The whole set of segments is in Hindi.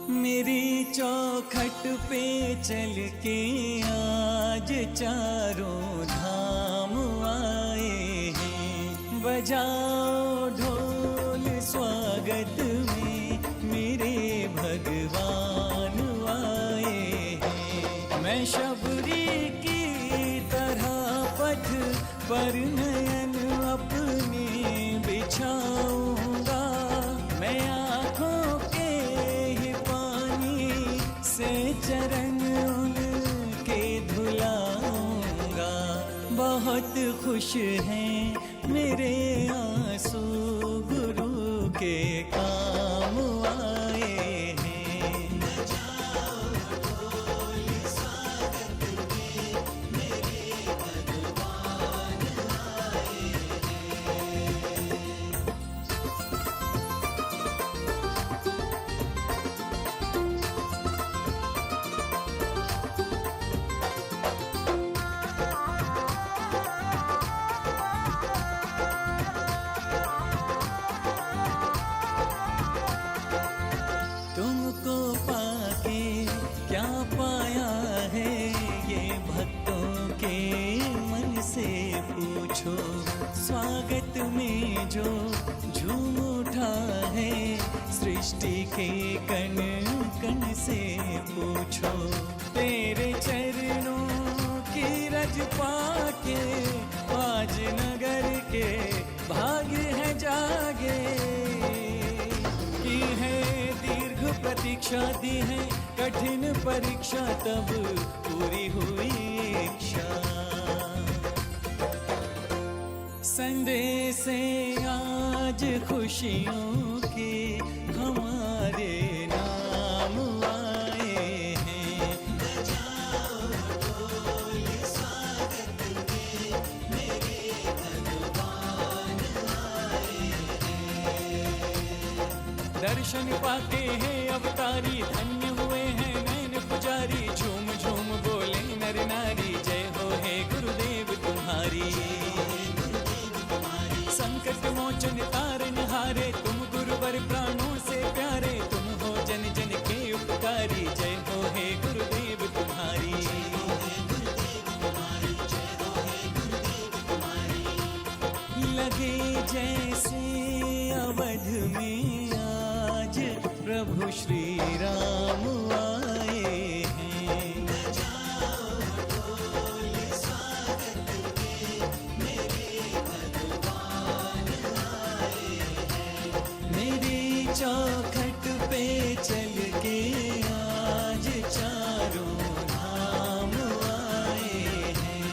मेरी चौखट पे चल के आज चारों धाम आए हैं। बजाओ ढोल स्वागत में मेरे भगवान आए हैं। मैं शबरी की तरह पथ पर नयन अपने बिछाऊंगा। मैं आँखों के ही पानी से चरण उनके धुलाऊंगा। बहुत खुश हैं मेरे आंसू गुरु के काम आए हैं। तुमको पाके क्या पाया है ये भक्तों के मन से पूछो। स्वागत में जो झूम उठा है सृष्टि के कण कण से पूछो। तेरे चरणों की रज पाके आज नगर के भाग्य है जागे। की है दीर्घ प्रतीक्षा, दी है कठिन परीक्षा, तब पूरी हुई इच्छा। संदेश आज खुशियों के हमारे नाम आए हैं। दर्शन पाते हैं अवतारी, धन्य हुए हैं नैन पुजारी। झूम झूम बोले नर नारी, जय हो हे गुरुदेव तुम्हारी। संकट मोचन तारन हारे, तुम गुरुवर प्राणों से प्यारे। तुम हो जन जन के उपकारी, जय हो हे गुरुदेव तुम्हारी। लगे जैसे अवध में आज प्रभु श्री राम आए हैं। मेरी चौखट पे चल के आज चारों धाम आए हैं।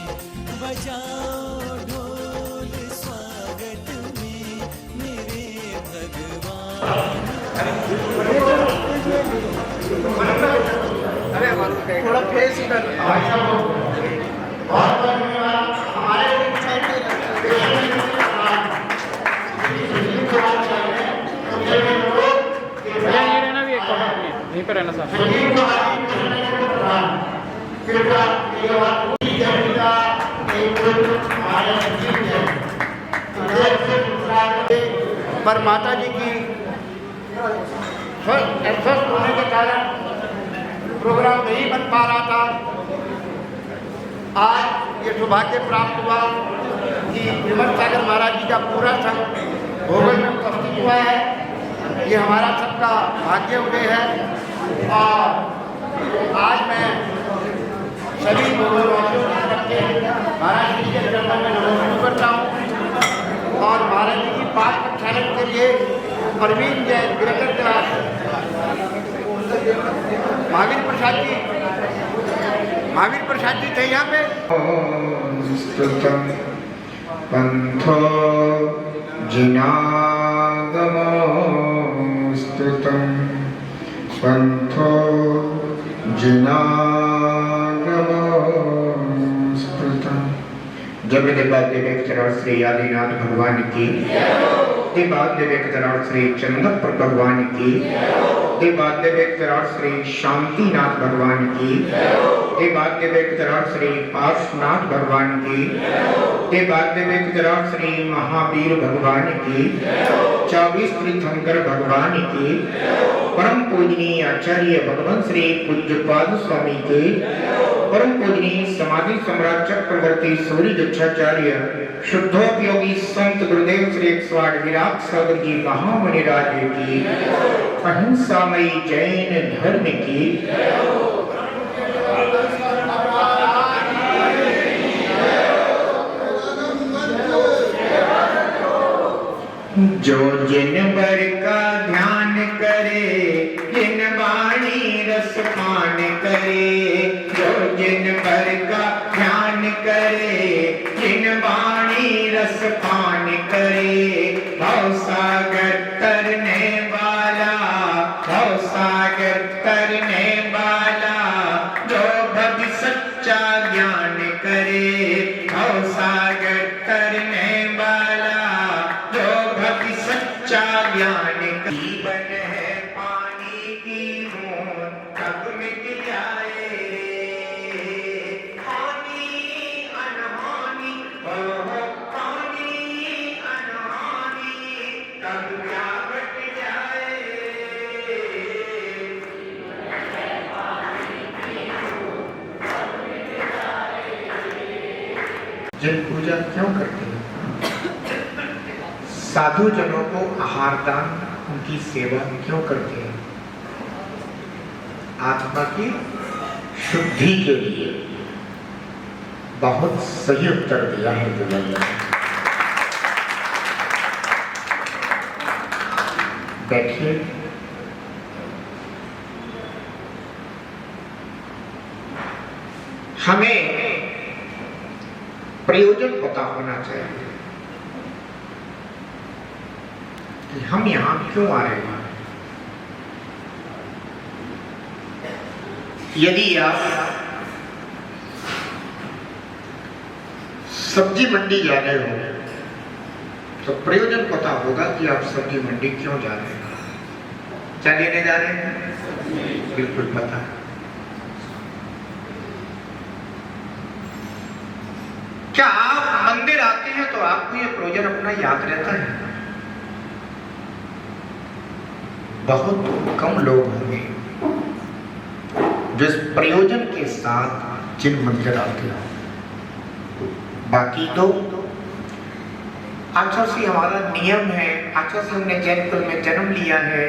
बजाओ ढोल स्वागत में मेरे भगवान। थोड़ा फेस इधर बहुत धन्यवाद। हमारे रहना भी एक यहीं पर रहना सर। पर माता जी की स्वस्थ होने के कारण प्रोग्राम नहीं बन पा रहा था। आज ये सौभाग्य प्राप्त हुआ कि विमल सागर महाराज जी का पूरा संघ भोगल में उपस्थित हुआ है। ये हमारा सबका भाग्य उदय है। और आज मैं सभी भोगलवासियों की तरफ से महाराज जी के चरणों में नमस्कार करता हूँ। और महाराज जी की पाठ प्रक्षालन के लिए प्रवीण जैन गिरकर क्लास महावीर प्रसाद जी थे यहाँ पे। पंथो जिनागमो स्तुतं पंथो जिनागमो स्तुतं। जब देवादेवेश्वर श्री आदिनाथ भगवान की, देवादेवेश्वर श्री चंद्रपुर भगवान की, हे वाद्य व्यक्तराज श्री शांतिनाथ भगवान की, हे वाद्य व्यक्तराज श्री पार्श्वनाथ भगवान की, हे वाद्य व्यक्तराज श्री महावीर भगवान की, 24 तीर्थंकर भगवान की, परम पूजनीय आचार्य भगवान श्री पूज्यपाद स्वामी के, परम पूजनीय समाधि सम्राट चक्रवर्ती सूर्य दक्षाचार्य शुद्धोपयोगी संत गुरुदेव श्री 108 विराट सागर जी महामुनि राज की, अहिंसामयी जैन धर्म की, जो जिन बर का ध्यान करे, जिन वाणी रस पान करे, जो जिन बर का ध्यान करे, जिन वाणी रस पान करे, भव सागर तरने वाला, भव सागर तरने वाला, जो भक्ति सच्चा ज्ञान करे, भव सागर तरने वाला, जो भक्ति सच्चा ज्ञान जीवन है पानी की बूंद कब मिट जाए, हानि अनहानि हो, पानी अनहानि कब क्या घट जाए। जब पूजा क्यों करते हैं? साधु जनों को आहार दान, उनकी सेवा क्यों करते हैं? आत्मा की शुद्धि के लिए। बहुत सही उत्तर दिया है दुल्हन ने। बैठिए। हमें प्रयोजन पता होना चाहिए कि हम यहां क्यों आ रहे हैं। यदि आप सब्जी मंडी जा रहे हो तो प्रयोजन पता होगा कि आप सब्जी मंडी क्यों जा रहे हैं। क्या लेने जा रहे हैं? बिल्कुल पता है। क्या आप मंदिर आते हैं तो आपको ये प्रयोजन अपना याद रहता है? बहुत कम लोग होंगे जो इस प्रयोजन के साथ जिन मंदिर आते हो। बाकी तो आचार से हमारा नियम है, आचार से हमने जैन कुल में जन्म लिया है,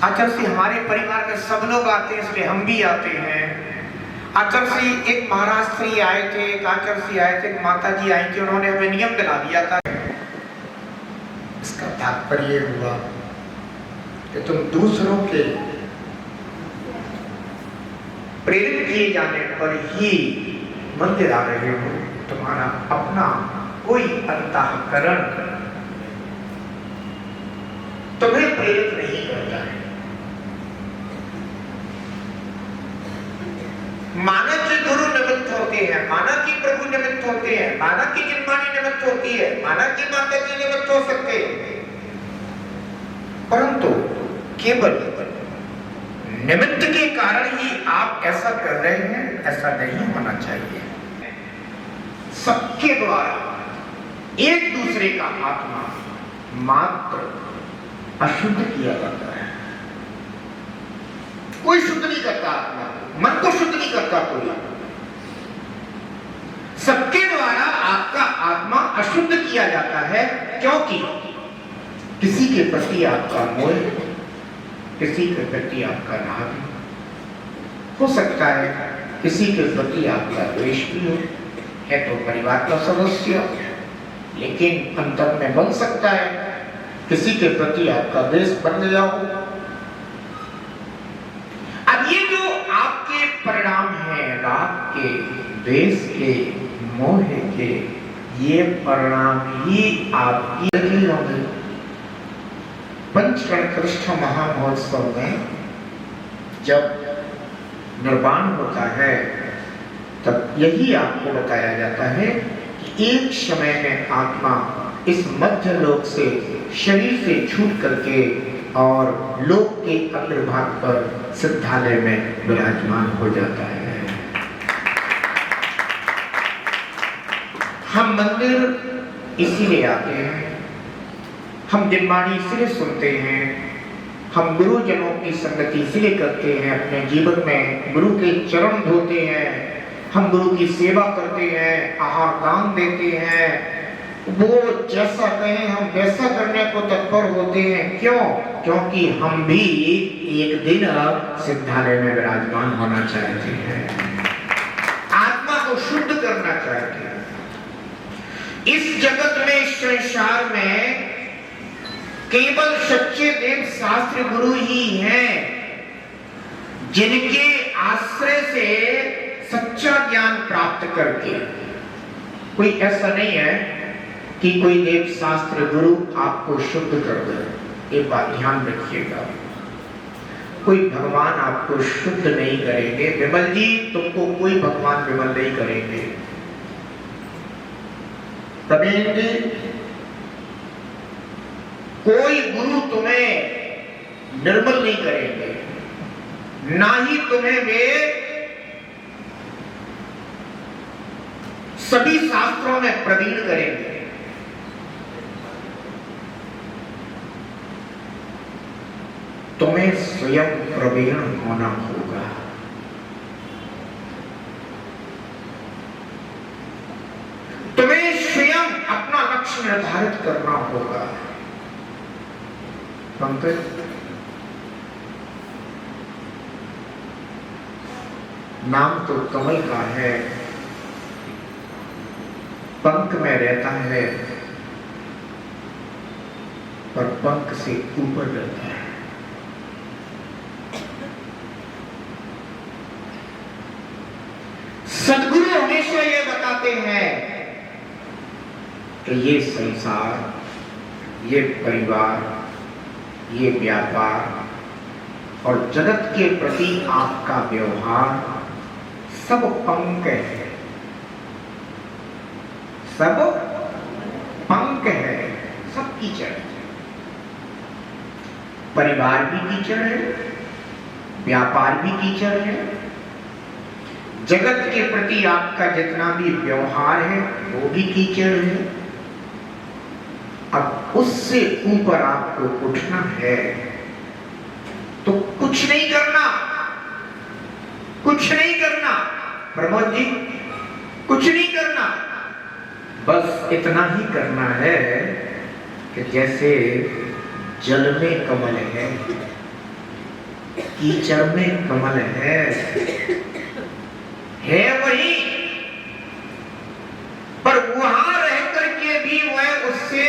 आचार से हमारे परिवार में सब लोग आते हैं इसलिए हम भी आते हैं। आचार से एक महाराज श्री आए थे, एक आचार से आए थे, एक माता जी आई थी, उन्होंने हमें नियम दिला दिया था। इसका तात्पर्य हुआ कि तुम दूसरों के प्रेरित किए जाने पर ही मंदिर आ रहे हो। तुम्हारा अपना कोई अंतःकरण तुम्हें प्रेरित नहीं करता है। माना कि गुरु निमित्त होते हैं, माना कि प्रभु निमित्त होते हैं, माना कि जिनवाणी निमित्त होती है, माना कि माता जी निमित्त हो सकते हैं, परंतु केवल निमित्त के कारण ही आप ऐसा कर रहे हैं, ऐसा नहीं होना चाहिए। सबके द्वारा एक दूसरे का आत्मा मात्र अशुद्ध किया जाता है। कोई शुद्ध नहीं करता आत्मा, मन को शुद्ध नहीं करता कोई। सबके द्वारा आपका आत्मा अशुद्ध किया जाता है, क्योंकि किसी के प्रति आपका मोह, किसी के प्रति आपका राग हो सकता है, किसी के प्रति आपका द्वेष भी हो, है तो परिवार का सदस्य, लेकिन अंतर में बन सकता है किसी के प्रति आपका द्वेष बन गया हो। अब ये जो आपके परिणाम हैं राग के, द्वेष के, मोह के, ये परिणाम ही आपकी होंगे। पंचकर्ण कृष्ण महामहोत्सव में जब निर्वाण होता है तब यही आपको बताया जाता है कि एक समय में आत्मा इस मध्य लोक से शरीर से छूट करके और लोक के अग्रभाग पर सिद्धालय में विराजमान हो जाता है। हम मंदिर इसीलिए आते हैं, हम दिनवाणी इसलिए सुनते हैं, हम गुरुजनों की संगति इसलिए करते हैं, अपने जीवन में गुरु के चरण धोते हैं, हम गुरु की सेवा करते हैं, आहार दान देते हैं, वो जैसा कहें हम वैसा करने को तत्पर होते हैं। क्यों? क्योंकि हम भी एक दिन सिद्धालय में विराजमान होना चाहते हैं, आत्मा को शुद्ध करना चाहते हैं। इस जगत में, इस संसार में केवल सच्चे देव शास्त्र गुरु ही हैं, जिनके आश्रय से सच्चा ज्ञान प्राप्त करके, कोई ऐसा नहीं है कि कोई देव शास्त्र गुरु आपको शुद्ध कर दे। एक बात ध्यान रखिएगा, कोई भगवान आपको शुद्ध नहीं करेंगे। विमल जी, तुमको कोई भगवान विमल नहीं करेंगे। प्रवीण जी, कोई गुरु तुम्हें निर्मल नहीं करेंगे, ना ही तुम्हें वे सभी शास्त्रों में प्रवीण करेंगे। तुम्हें स्वयं प्रवीण होना होगा। तुम्हें स्वयं अपना लक्ष्य निर्धारित करना होगा। पंकज, नाम तो कमल का है, पंख में रहता है, पर पंख से ऊपर रहता है। सद्गुरु हमेशा ये बताते हैं कि ये संसार, ये परिवार, ये व्यापार और जगत के प्रति आपका व्यवहार सब पंख है, सब पंख है, सब कीचड़ है। परिवार भी कीचड़ है, व्यापार भी कीचड़ है, जगत के प्रति आपका जितना भी व्यवहार है वो भी कीचड़ है। अब उससे ऊपर आपको उठना है तो कुछ नहीं करना, कुछ नहीं करना प्रमोद जी, कुछ नहीं करना, बस इतना ही करना है कि जैसे जल में कमल है, कीचड़ में कमल है वही, पर वहां रह करके भी वह उससे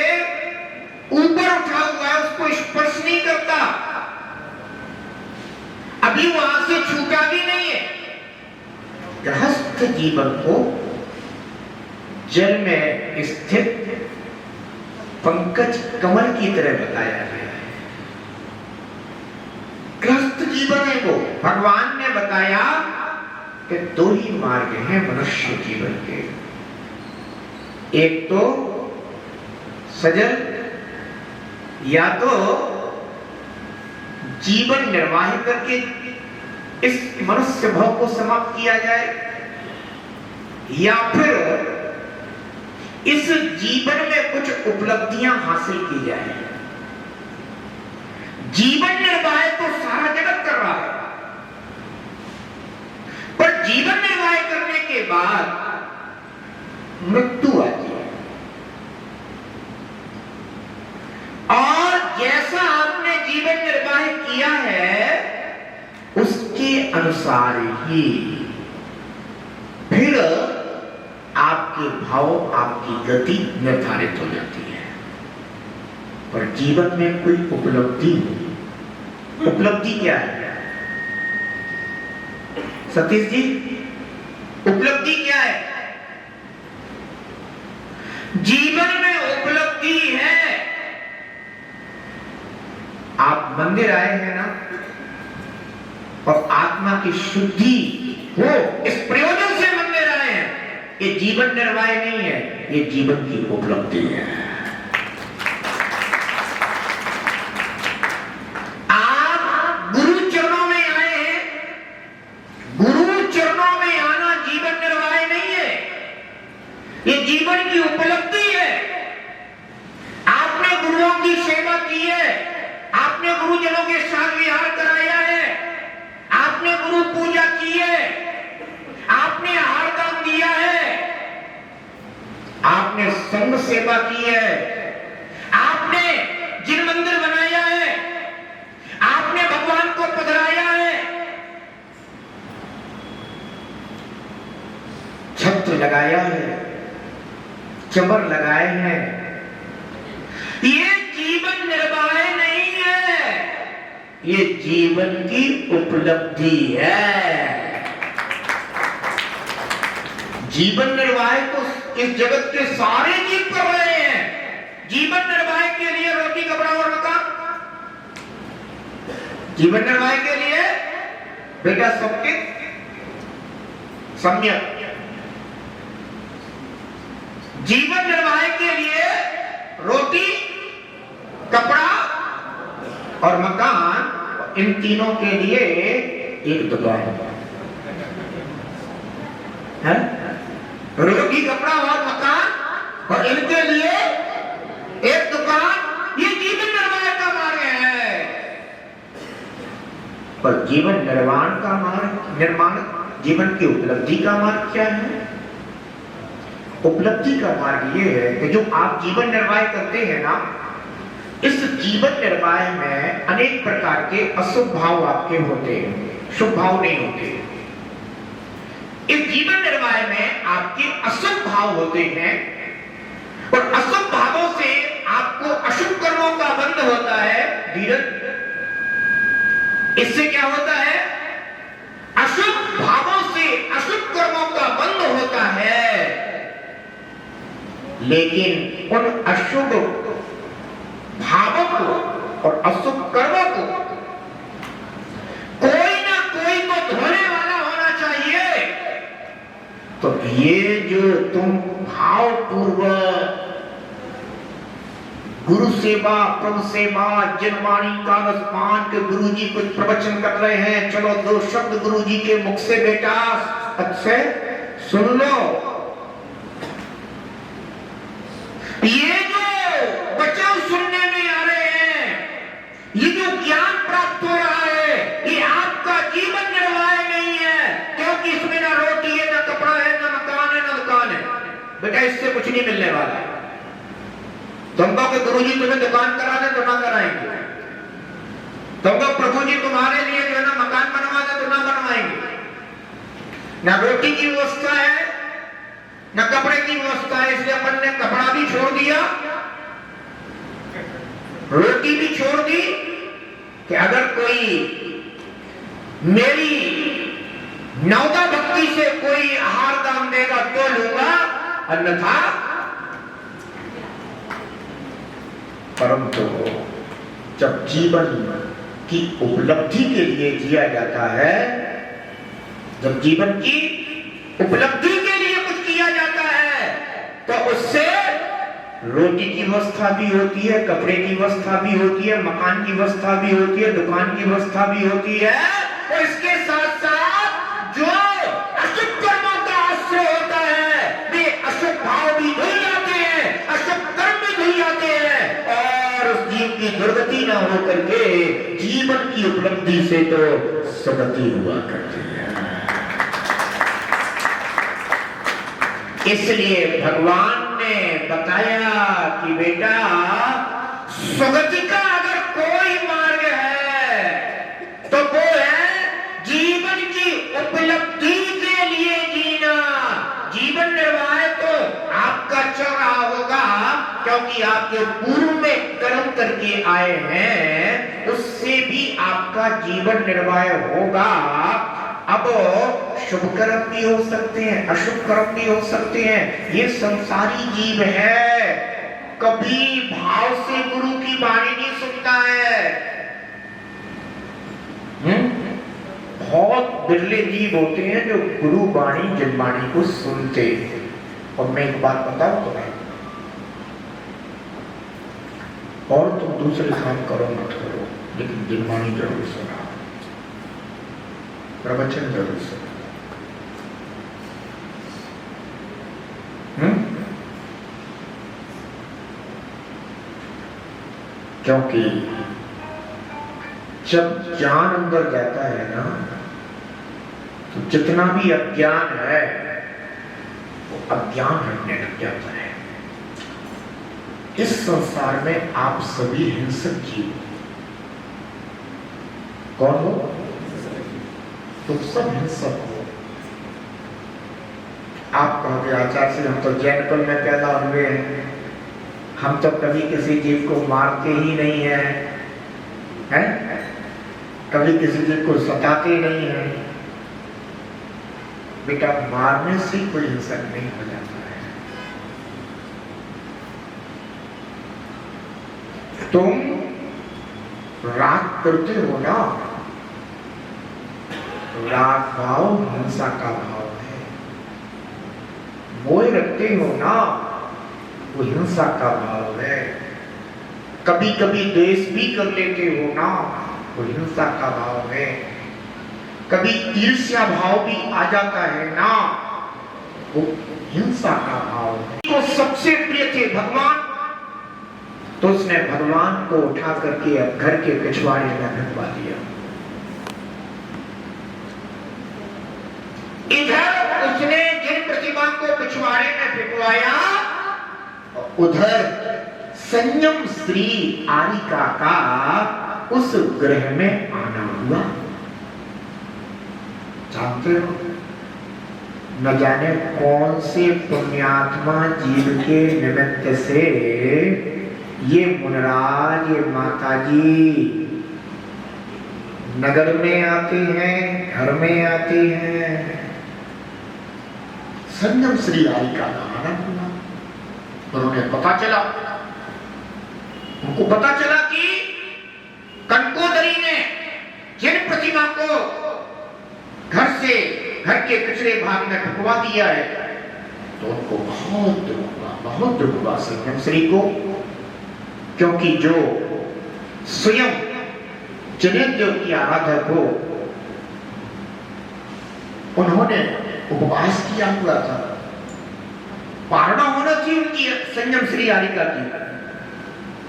ऊपर उठा हुआ है, उसको स्पर्श नहीं करता, अभी वहां से छूटा भी नहीं है। गृहस्थ जीवन को जल में स्थित पंकज कमल की तरह बताया गया है। गृहस्थ जीवन है वो, भगवान ने बताया कि दो ही मार्ग हैं मनुष्य जीवन के, एक तो सजल, या तो जीवन निर्वाह करके इस मनुष्य भाव को समाप्त किया जाए, या फिर इस जीवन में कुछ उपलब्धियां हासिल की जाए। जीवन निर्वाह तो सारा जगत कर रहा है, पर जीवन निर्वाह करने के बाद मृत्यु आती है, और जैसा आपने जीवन निर्वाह किया है उसके अनुसार ही फिर आपके भाव, आपकी गति निर्धारित हो जाती है। पर जीवन में कोई उपलब्धि, उपलब्धि क्या है सतीश जी? उपलब्धि क्या है? जीवन में उपलब्धि है, आप मंदिर आए हैं ना, और आत्मा की शुद्धि हो इस प्रयोजन से मंदिर आए हैं। ये जीवन निर्वाह नहीं है, ये जीवन की उपलब्धि है। सेवा की है, आपने जिन मंदिर बनाया है, आपने भगवान को पधराया है, छत्र लगाया है, चमर लगाए हैं, ये जीवन निर्वाह नहीं है, ये जीवन की उपलब्धि है। जीवन निर्वाह तो इस जगत के सारे जीव कर रहे हैं। जीवन निर्वाह के लिए रोटी कपड़ा और मकान, जीवन निर्वाह के लिए बेटा सबके सम्यक, जीवन निर्वाह के लिए रोटी कपड़ा और मकान, इन तीनों के लिए एक दुकान है। रोटी कपड़ा और मकान और इनके लिए एक दुकान, ये जीवन निर्वाह का मार्ग है। पर जीवन निर्माण का मार्ग, जीवन की उपलब्धि का मार्ग क्या है? उपलब्धि का मार्ग ये है कि जो आप जीवन निर्वाह करते हैं ना, इस जीवन निर्वाह में अनेक प्रकार के अशुभ भाव आपके होते हैं, शुभ भाव नहीं होते। इस जीवन निर्वाह में आपके अशुभ भाव होते हैं और अशुभ भावों से आपको अशुभ कर्मों का बंध होता है। धीरज, इससे क्या होता है? अशुभ भावों से अशुभ कर्मों का बंध होता है। लेकिन उन अशुभ भावों को और अशुभ कर्मों को कोई ना कोई तो धोने वाला होना चाहिए। तो ये जो तुम भावपूर्वक गुरु सेवा, प्रभु सेवा, जनवाणी का रसपान के गुरु जी कुछ प्रवचन कर रहे हैं, चलो दो शब्द गुरु जी के मुख से बेटा अच्छे सुन लो। ये जो वचन सुनने में आ रहे हैं, ये जो ज्ञान प्राप्त हो रहा है, ये आपका जीवन निर्वाह नहीं है, क्योंकि इसमें ना रोटी है, ना कपड़ा है, ना मकान है, ना दुकान है। बेटा इससे कुछ नहीं मिलने वाला है। तुमको कि गुरुजी तुम्हें दुकान करा दे तो ना कराएंगे, तुमको प्रभु जी तुम्हारे लिए जो है ना मकान बनवा दे तो ना बनवाएंगे। ना रोटी की व्यवस्था है, न कपड़े की व्यवस्था है, इसलिए अपन ने कपड़ा भी छोड़ दिया, रोटी भी छोड़ दी कि अगर कोई मेरी नवदा भक्ति से कोई आहार दान देगा तो लूंगा, अन्यथा। परंतु जब जीवन की उपलब्धि के लिए जिया जाता है, जब जीवन की उपलब्धि के लिए कुछ किया जाता है, तो उससे रोटी की व्यवस्था भी होती है, कपड़े की व्यवस्था भी होती है, मकान की व्यवस्था भी होती है, दुकान की व्यवस्था भी होती है। और इसके साथ साथ जो अशुभ कर्मों का आश्रय होता है, वे अशुभ भाव भी धुल जाते हैं, अशुभ कर्म भी धुल जाते हैं, और उस जीव की दुर्गति न हो करके जीवन की उपलब्धि से तो सगति हुआ करती है। इसलिए भगवान ने बताया कि बेटा सुगति का अगर कोई मार्ग है तो वो है जीवन की उपलब्धि के लिए जीना। जीवन निर्वाह तो आपका चल रहा होगा, क्योंकि आप जो पूर्व में कर्म करके आए हैं उससे भी आपका जीवन निर्वाह होगा। अब शुभ कर्म भी हो सकते हैं, अशुभ कर्म भी हो सकते हैं। ये संसारी जीव है, कभी भाव से गुरु की वाणी नहीं सुनता है। बहुत बिरले जीव होते हैं जो गुरु वाणी जनवाणी को सुनते हैं। और मैं एक बात बताऊं तुम्हें, और तुम दूसरे काम करो मत करो, लेकिन जनवाणी जरूर सुना, प्रवचन जरूर सुना। क्योंकि जब ज्ञान अंदर जाता है ना, तो जितना भी अज्ञान है वो अज्ञान हटने लग जाता है। इस संसार में आप सभी हिंसक जीव। कौन हो? तुम सब हिंसक हो। आप कहोगे आचार्य से हम तो जैन कुल में पैदा हुए हैं, हम तो कभी किसी जीव को मारते ही नहीं हैं, कभी किसी जीव को सताते नहीं हैं। बेटा, मारने से कोई हिंसक नहीं हो जाता है। तुम राग करते हो ना, राग भाव हिंसा का भाव है। मोह रखते हो ना, वो हिंसा का भाव है। कभी कभी द्वेष भी कर लेते हो ना, वो हिंसा का भाव है। कभी ईर्ष्या भाव भी आ जाता है ना, वो हिंसा का भाव है। तो सबसे प्रिय थे भगवान, तो उसने भगवान को उठा करके अब घर के पिछवाड़े में रखवा दिया। इधर उसने जिन प्रतिमा को पिछवाड़े में फिकवाया, उधर संयम श्री आरिका का उस ग्रह में आना हुआ। जानते हो, न जाने कौन से पुण्यात्मा जीव के निमित्त से ये मुनराज, ये माताजी नगर में आते हैं, घर में आते हैं। संयम श्री आरिका का आनंद हुआ। उन्होंने पता चला, उनको पता चला कि कनकोदरी ने जिन प्रतिमा को घर के पिछले भाग में फुकवा दिया है, तो उनको बहुत दुख हुआ संयम श्री को। क्योंकि जो स्वयं जनेन्द्र की आराधक हो, उन्होंने उपवास किया हुआ था, पारणा होना चाहिए उनकी संयम श्री आरिका की,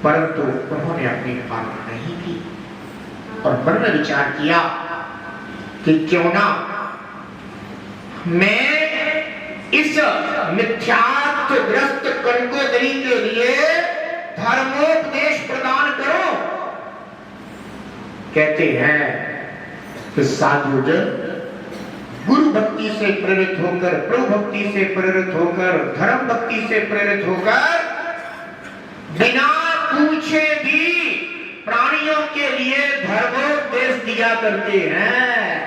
परंतु उन्होंने अपनी पारणा नहीं की और मन में विचार किया कि क्यों ना मैं इस मिथ्यात्वग्रस्त कनकोदरी के लिए धर्मोपदेश प्रदान करूं। कहते हैं कि साधुजन गुरु भक्ति से प्रेरित होकर, प्रभु भक्ति से प्रेरित होकर, धर्म भक्ति से प्रेरित होकर बिना पूछे भी प्राणियों के लिए धर्मोपदेश दिया करते हैं।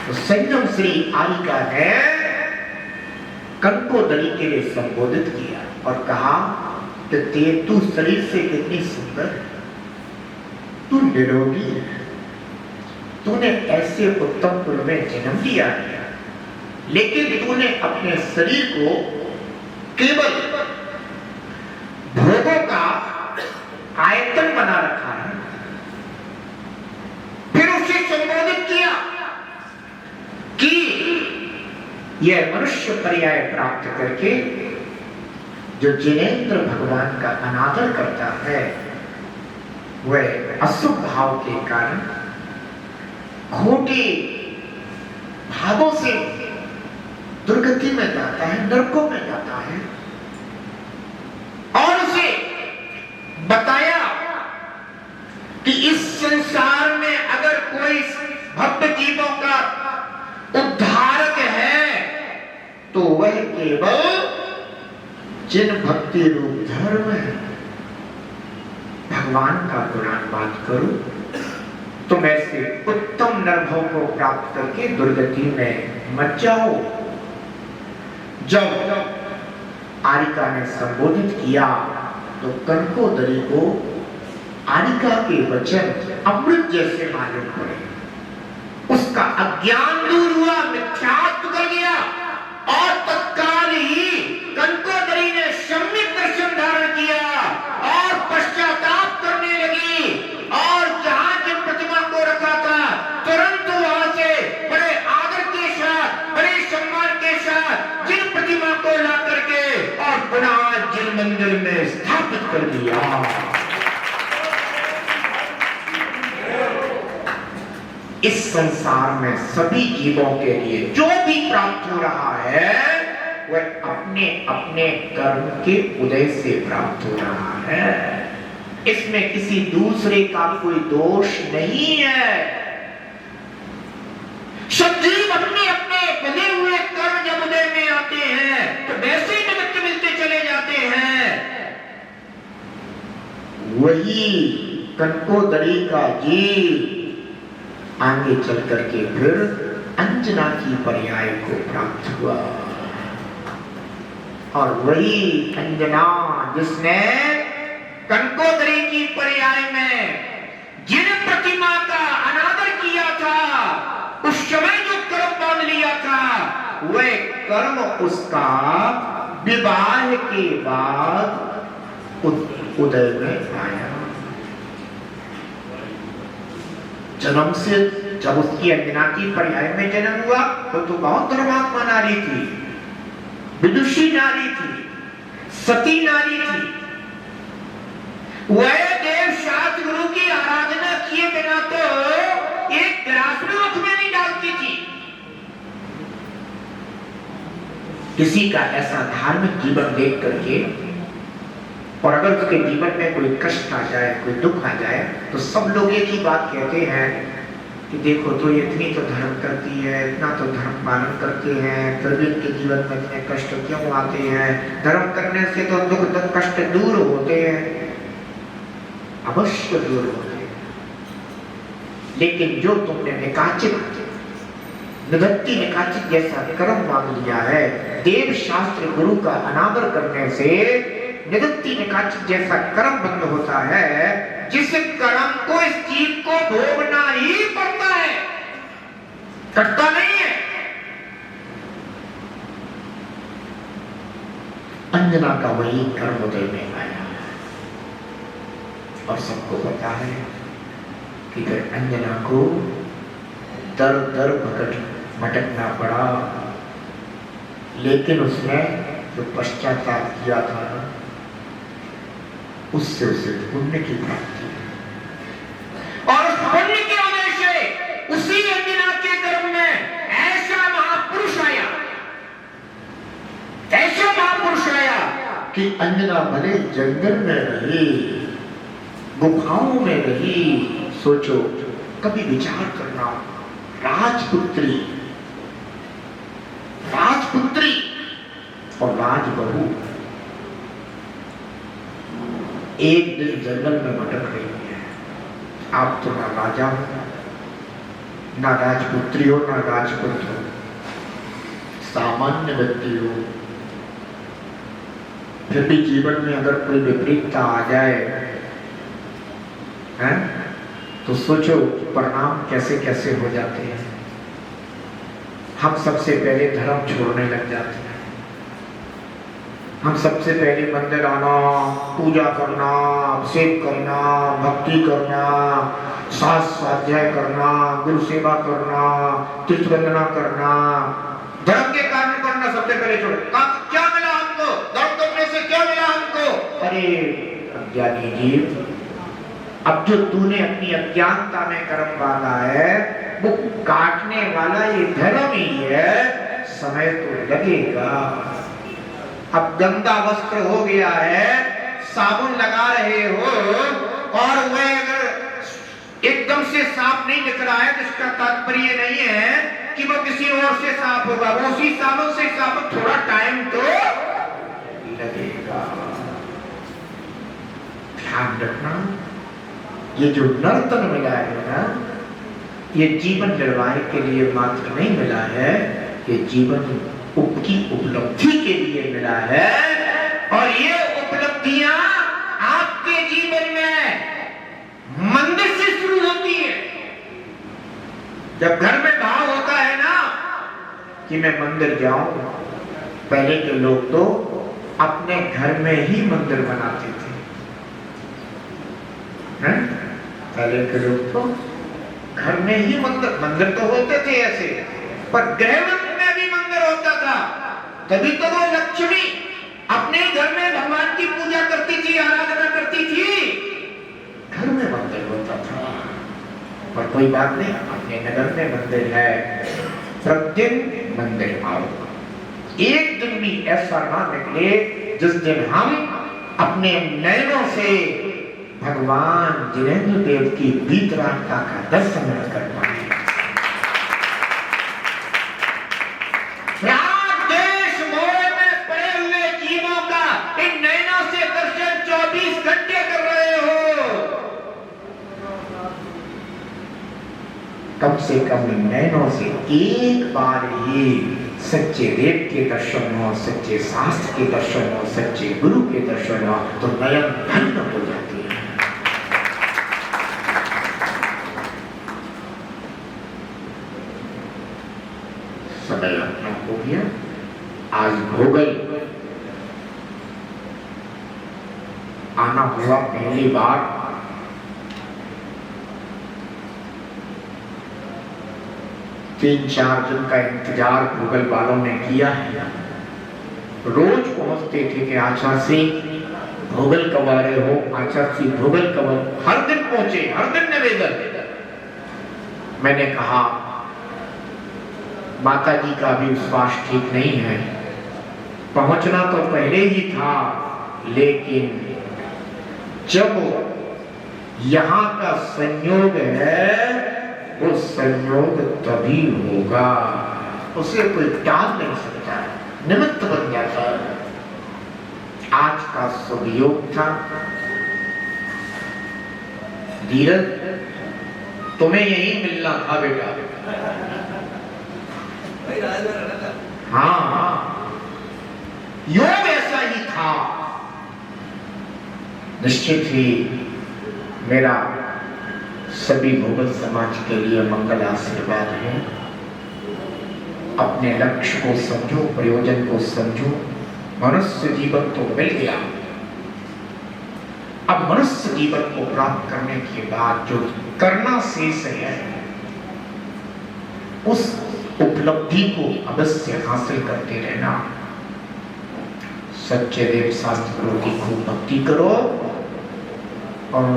तो संयम श्री आरिका ने कनकोदरी के लिए संबोधित किया और कहा कि तू शरीर से कितनी सुंदर है, तू निरोगी है, तूने ऐसे उत्तम कुल में जन्म लिया है, लेकिन तूने अपने शरीर को केवल भोगों का आयतन बना रखा है। फिर उसे संबोधित किया कि यह मनुष्य पर्याय प्राप्त करके जो जिनेन्द्र भगवान का अनादर करता है, वह अशुभ भाव के कारण खोटे भावों से दुर्गति में जाता है, नरकों में जाता है। और उसे बताया कि इस संसार में अगर कोई भक्त जीवों का उद्धारक है तो वह केवल जिन भक्ति रूप धर्म है। भगवान का पुराण बात करो, तुम ऐसे उत्तम नरभों को प्राप्त करके दुर्गति में मत जाओ। जब आरिका ने संबोधित किया तो कनकोदरी को आरिका के वचन अमृत जैसे मालूम पड़े। उसका अज्ञान दूर हुआ, मिथ्यात्व कर गया और तत्काल ही कनकोदरी ने सम्यक दर्शन धारण किया और पश्चाताप करने लगी। और जहां जिन प्रतिमा को रखा था, तुरंत वहां से बड़े आदर के साथ, बड़े सम्मान के साथ जिन प्रतिमा को ला करके और पुनः जिन मंदिर में स्थापित कर दिया। इस संसार में सभी जीवों के लिए जो भी प्राप्त हो रहा है, वह अपने अपने कर्म के उदय से प्राप्त हो रहा है। इसमें किसी दूसरे का कोई दोष नहीं है। सब जीव अपने अपने बने हुए कर्म जब उदय में आते हैं तो वैसे ही निमित्त मिलते चले जाते हैं। वही कनकोदरी का जीव आगे चल करके फिर अंजना की पर्याय को प्राप्त हुआ, और वही अंजना जिसने कनकोदरी की पर्याय में जिन प्रतिमा का अनादर किया था, उस समय जो कर्म बांध लिया था, वह कर्म उसका विवाह के बाद उदय में आया। जन्म से जब उसकी अंजना की पर्याय में जन्म हुआ तो बहुत धर्मात्मा नारी थी, विदुषी नारी थी, सती नारी थी। वह देव शास्त्र गुरु की आराधना किए बिना तो एक ग्रास में मुख में नहीं डालती थी। किसी का ऐसा धार्मिक जीवन देख करके, और अगर उसके जीवन में कोई कष्ट आ जाए, कोई दुख आ जाए, तो सब लोग एक ही बात कहते हैं कि देखो तो इतनी तो धर्म करती है, इतना तो धर्म पालन करते हैं, फिर भी इनके जीवन में इतने कष्ट क्यों आते हैं? धर्म करने से तो दुख कष्ट दूर होते हैं, अवश्य दूर होते हैं। लेकिन जो तुमने निकाचित निधत्ती निकाचित जैसा कर्म मांग लिया है, देव शास्त्र गुरु का अनादर करने से निधत्ती निकाचित जैसा कर्म बंद होता है, जिस कर्म को इस जीव को भोगना ही पड़ता है, करता नहीं है। अंजना का वही कर्म उदय में आया, और सबको पता है कि अगर अंजना को दर दर भटकना पड़ा, लेकिन उसने जो पश्चाताप किया था ना, उससे उसे पुण्य की प्राप्ति, और उस पुण्य के वजह से उसी अंजना के गर्भ में ऐसा महापुरुष आया, ऐसा महापुरुष आया कि अंजना भले जंगल में रही, गुफाओं में रही। सोचो, कभी विचार करना, राजपुत्री और राजबहू एक दिन जंगल में भटक रही है। आप तो ना राजा हो, ना राजपुत्री हो, ना राजपुत्र हो, सामान्य व्यक्ति हो। फिर भी जीवन में अगर कोई विपरीतता आ जाए है, तो सोचो परिणाम कैसे कैसे हो जाते हैं। हम सबसे पहले धर्म छोड़ने लग जाते हैं। हम सबसे पहले मंदिर आना, पूजा करना, अभिषेक करना, भक्ति करना, स्वाध्याय करना, गुरु सेवा करना, तीर्थ वंदना करना, धर्म के कारण करना सबसे पहले छोड़। क्या मिला हमको? धर्म करने से क्या मिला हमको? अरे अज्ञानी जीव, अब जो तूने अपनी अज्ञानता में कर्म बांधा है, वो काटने वाला ये धर्म ही है। समय तो लगेगा। अब गंदा वस्त्र हो गया है, साबुन लगा रहे हो, और वह अगर एकदम से साफ नहीं दिख रहा है तो इसका तात्पर्य नहीं है कि वो किसी और से साफ होगा। वो उसी साबुन से साफ, थोड़ा टाइम तो लगेगा। ध्यान रखना, ये जो नर्तन मिला है ना, ये जीवन निर्वाह के लिए मात्र नहीं मिला है, ये जीवन की उपलब्धि के लिए मिला है। और ये उपलब्धियां आपके जीवन में मंदिर से शुरू होती है। जब घर में भाव होता है ना कि मैं मंदिर जाऊं, पहले के लोग तो अपने घर में ही मंदिर बनाते थे, हैं? पहले के लोग तो घर में ही मंदिर तो होते थे ऐसे, पर गृह में भी मंदिर होता था। तभी तो वो लक्ष्मी अपने घर में भगवान की पूजा करती थी, आराधना करती थी। घर में मंदिर होता था। पर कोई बात नहीं, अपने नगर में मंदिर है, प्रतिदिन मंदिर आओ, एक दिन भी ऐसा ना निकले जिस दिन हम अपने नयनों से भगवान जिनेंद्र देव की वीतरागता का दर्शन न कर पाए। देश मोह में पड़े हुए जीवों का इन नयनों से दर्शन 24 घंटे कर रहे हो। कम से कम नयनों से एक बार ही सच्चे देव के दर्शन हो, सच्चे शास्त्र के दर्शन हो, सच्चे गुरु के दर्शन हो तो नयन धन्य हो जाती है। समय अपना हो गया। आज भोगल आना हुआ पहली बार। तीन चार दिन का इंतजार भोगल वालों ने किया है। रोज पहुंचते थे कि आचार्य सिंह भोगल कब आ रहे हो, आचार्य सिंह भोगल कब। हर दिन पहुंचे, हर दिन निवेदन। मैंने कहा माता जी का भी विश्वास ठीक नहीं है, पहुंचना तो पहले ही था, लेकिन जब यहां का संयोग है वो संयोग तभी होगा, उसे कोई टाल नहीं सकता, निमित्त बन जाता है। आज का शुभ योग था। धीरज तुम्हें यही मिलना था बेटा। हाँ, योग ऐसा ही था। निश्चित ही मेरा सभी भोगल समाज के लिए मंगल आशीर्वाद है। अपने लक्ष्य को समझो, प्रयोजन को समझो। मनुष्य जीवन तो मिल गया, अब मनुष्य जीवन को प्राप्त करने के बाद जो करना शेष है उस उपलब्धि को अवश्य हासिल करते रहना। सच्चे देव शास्त्र गुरु की खूब भक्ति करो और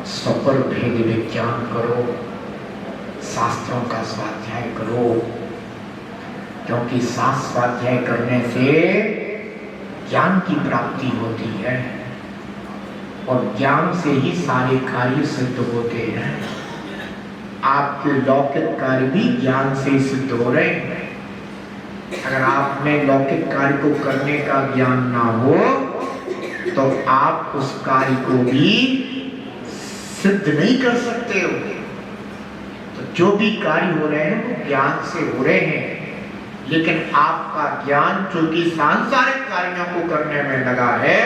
सफल भेद विज्ञान करो, शास्त्रों का स्वाध्याय करो, क्योंकि शास्त्र स्वाध्याय करने से ज्ञान की प्राप्ति होती है और ज्ञान से ही सारे कार्य सिद्ध होते हैं। आपके लौकिक कार्य भी ज्ञान से सिद्ध हो रहे हैं। अगर आप में लौकिक कार्य को करने का ज्ञान ना हो तो आप उस कार्य को भी सिद्ध नहीं कर सकते हो। तो जो भी कार्य हो रहे हैं वो ज्ञान से हो रहे हैं, लेकिन आपका ज्ञान चूंकि सांसारिक कार्यों को करने में लगा है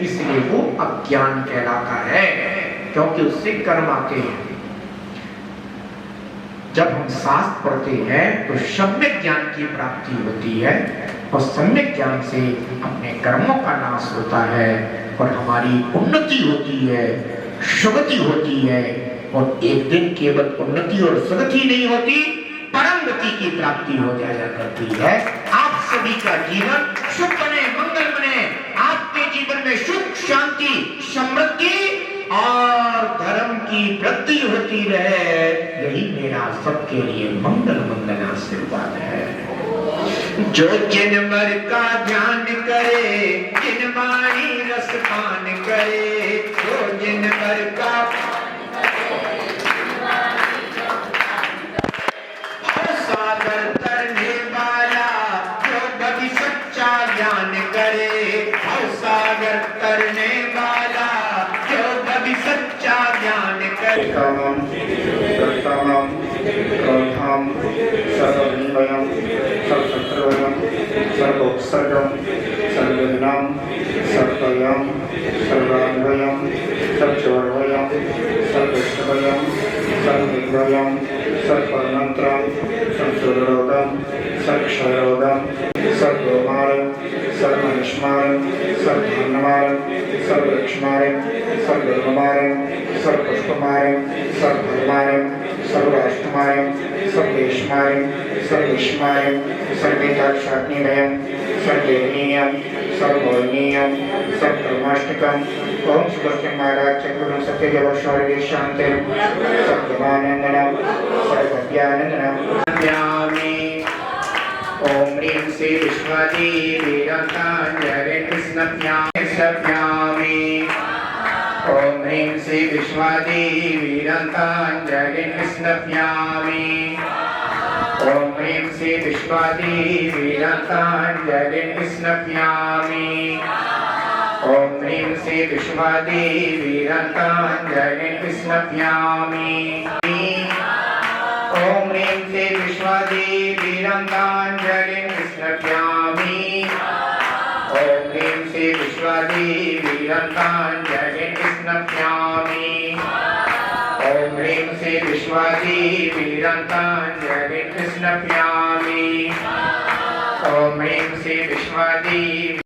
इसलिए वो अज्ञान कहलाता है, क्योंकि उससे कर्म आते हैं। जब हम शास्त्र पढ़ते हैं तो सम्यक ज्ञान की प्राप्ति होती है और सम्यक ज्ञान से अपने कर्मों का नाश होता है और हमारी उन्नति होती है, सुगति होती है। और एक दिन केवल उन्नति और सुगति नहीं होती, परम गति की प्राप्ति हो जाया करती है। आप सभी का जीवन सुख बने, मंगल बने, आपके जीवन में सुख, शांति, समृद्धि और धर्म की वृद्धि होती रहे, यही मेरा सबके लिए मंगल मंगल आशीर्वाद है। जो जिन मर का ध्यान करे, जिन वाणी रस पान करे, जो जिन मर का सागर तरने वाला, जो कभी सच्चा ज्ञान करे, सागर तरने वाला, जो कभी सच्चा ज्ञान करे। कामम कर्तमम क्रोधम सर्वनिवयम सर्वशत्रुवयम सर्वोत्सर्गम सर्वविघ्नं सर्वयम सर्वान्वयम सर्वचोरवयम सर्वश्रवयम सर्वविद्वयम सर्वमन्त्रम संसुरोगम सर्वक्षरोगम सर्वमारं सर्वनिष्मारं सर्वधर्ममारं सर्वलक्ष्मारं सर्वधर्ममारं सर्वपुष्पमारं सर्वधर्मारं सर्वाष्टमारं सर्वेश्मारं सर्वेश्मारं सर्वेदाक्षाग्निमयं सर्वेनीयं सर्वोनीयं सर्वधर्माष्टकम् ओम सुदर्शन महाराज चक्रुं सत्यदेव शौर्य शांति सर्वमानंदनम सर्वज्ञानंदनम ध्यायामि। ओम ह्रीं श्री विश्वादेवी रन्ताञ्जलिं स्नप्यामि ॐ ह्रीं श्री विश्वादेवी रन्ताञ्जलिं स्नप्यामि ॐ ह्रीं श्री विश्वादेवी रन्ताञ्जलिं स्नप्यामि ॐ ह्रीं श्री विश्वादेवी रन्ताञ्जलिं स्नप्यामि ॐ ह्रीं श्री विश्वादेवी रन्ताञ्जलिं स्नप्यामि ॐ ह्रीं श्री विश्वादेवी रन्ताञ्जलिं स्नप्यामि ॐ ह्रीं श्री विश्वादेवी रन्ताञ्जलिं स्नप्यामि ॐ ह्रीं श्री विश्वादेवी